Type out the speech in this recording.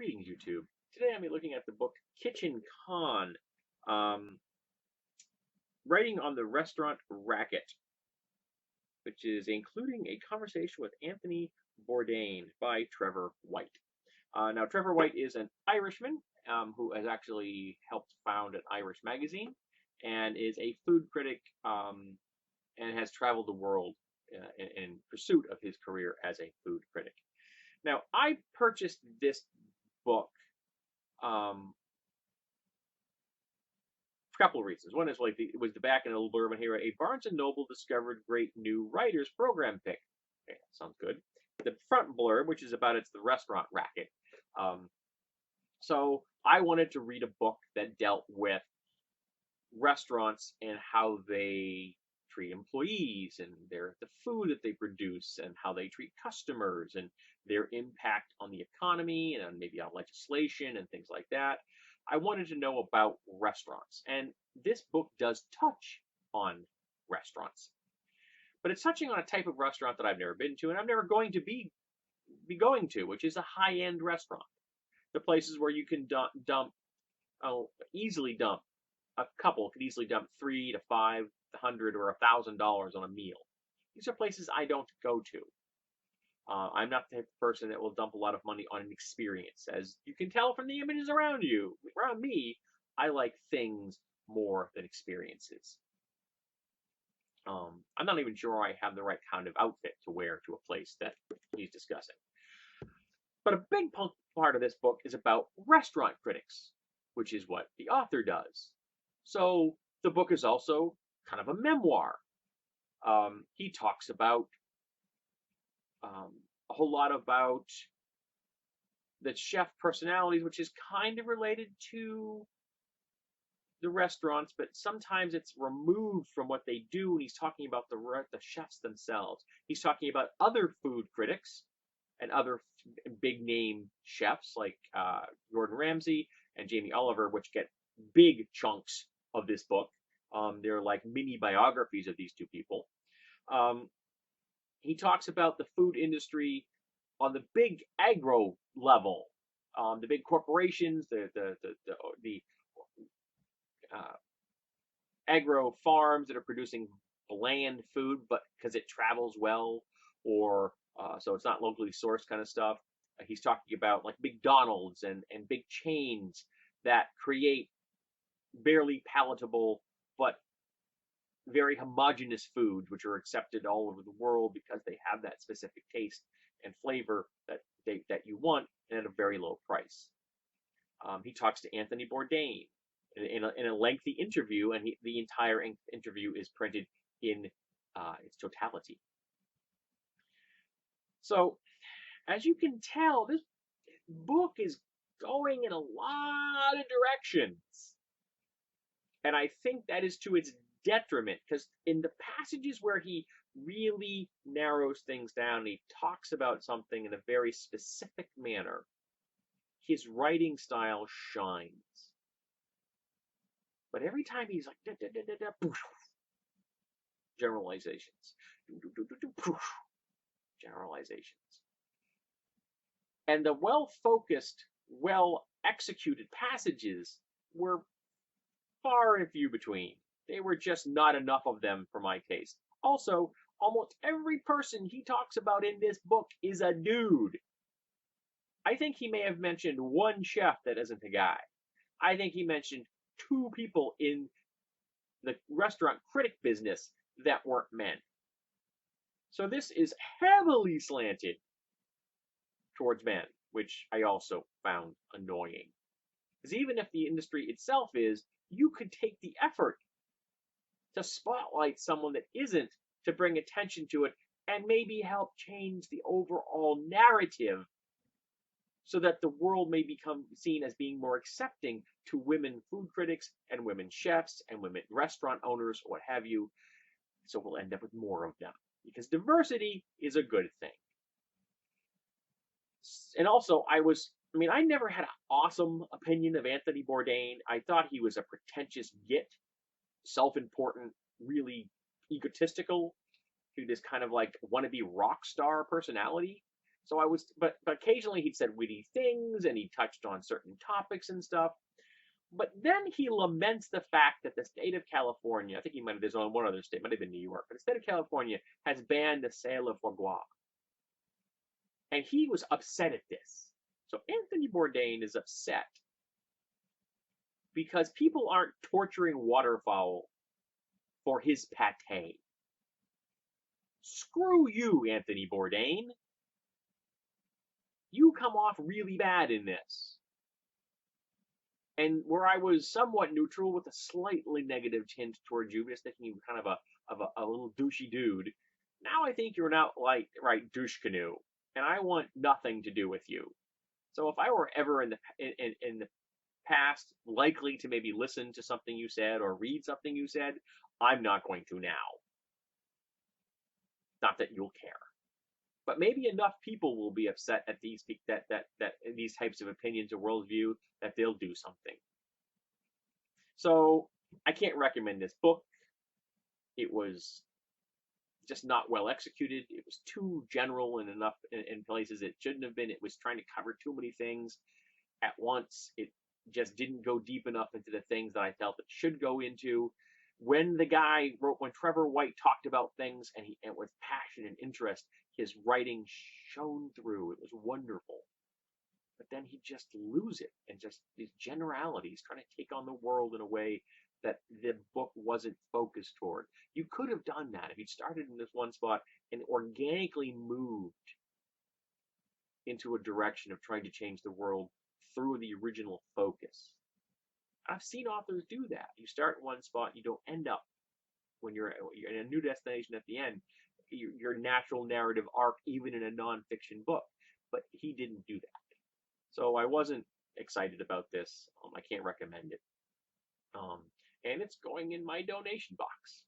Greetings, YouTube. Today I'll be looking at the book Kitchen Con, um, writing on the restaurant racket, which is including a conversation with Anthony Bourdain by Trevor White. Now, Trevor White is an Irishman who has actually helped found an Irish magazine and is a food critic and has traveled the world in pursuit of his career as a food critic. Now, I purchased this book um, for a couple of reasons. One is like it was the back in a little blurb here. A Barnes and Noble discovered great new writers program pick. Okay, that sounds good. The front blurb, which is about it's the restaurant racket. Um, so I wanted to read a book that dealt with restaurants and how they treat employees and the food that they produce and how they treat customers and their impact on the economy and maybe on legislation and things like that. I wanted to know about restaurants, and this book does touch on restaurants, but it's touching on a type of restaurant that I've never been to and I'm never going to be going to, which is a high-end restaurant. The places where you can easily dump a couple could easily dump $300 to $500 or $1,000 on a meal. These are places I don't go to. I'm not the type of person that will dump a lot of money on an experience. As you can tell from the images around me, I like things more than experiences. I'm not even sure I have the right kind of outfit to wear to a place that he's discussing. But a big part of this book is about restaurant critics, which is what the author does. So the book is also kind of a memoir. He talks about a whole lot about the chef personalities, which is kind of related to the restaurants, but sometimes it's removed from what they do. And he's talking about the chefs themselves. He's talking about other food critics and other big name chefs like Gordon Ramsay and Jamie Oliver, which get big chunks of this book. They're like mini biographies of these two people. He talks about the food industry on the big agro level, the big corporations, the agro farms that are producing bland food, but because it travels well, or so it's not locally sourced kind of stuff. He's talking about like McDonald's and big chains that create barely palatable but very homogenous foods, which are accepted all over the world because they have that specific taste and flavor that you want and at a very low price. He talks to Anthony Bourdain in a lengthy interview, and the entire interview is printed in its totality. So, as you can tell, this book is going in a lot of directions. And I think that is to its detriment, because in the passages where he really narrows things down and he talks about something in a very specific manner, his writing style shines. But every time he's like, generalizations, generalizations. And the well-focused, well-executed passages were far and few between. They were just not enough of them for my taste. Also, almost every person he talks about in this book is a dude. I think he may have mentioned one chef that isn't a guy. I think he mentioned 2 people in the restaurant critic business that weren't men. So this is heavily slanted towards men, which I also found annoying. Because even if the industry itself is, you could take the effort to spotlight someone that isn't, to bring attention to it, and maybe help change the overall narrative so that the world may become seen as being more accepting to women food critics and women chefs and women restaurant owners, what have you. So we'll end up with more of them, because diversity is a good thing. And also, I never had an awesome opinion of Anthony Bourdain. I thought he was a pretentious git, self-important, really egotistical, to this kind of like wannabe rock star personality. So I was, but occasionally he'd said witty things and he touched on certain topics and stuff. But then he laments the fact that the state of California, I think he might have, there's on one other state, might have been New York, but the state of California has banned the sale of foie gras. And he was upset at this. So Anthony Bourdain is upset because people aren't torturing waterfowl for his pate. Screw you, Anthony Bourdain. You come off really bad in this. And where I was somewhat neutral with a slightly negative tint towards you, just thinking you were kind of a little douchey dude, now I think you're an outright douche canoe, and I want nothing to do with you. So if I were ever in the past likely to maybe listen to something you said or read something you said, I'm not going to now. Not that you'll care. But maybe enough people will be upset at these these types of opinions or worldview that they'll do something. So I can't recommend this book. It was just not well executed. It was too general in enough in places it shouldn't have been. It was trying to cover too many things at once. It just didn't go deep enough into the things that I felt it should go into. When Trevor White talked about things and with passion and interest, his writing shone through. It was wonderful. But then he'd just lose it and just these generalities, trying to take on the world in a way that the book wasn't focused toward. You could have done that if you'd started in this one spot and organically moved into a direction of trying to change the world through the original focus. I've seen authors do that. You start in one spot, you don't end up when you're in a new destination at the end, your natural narrative arc, even in a nonfiction book. But he didn't do that. So I wasn't excited about this. I can't recommend it. And it's going in my donation box.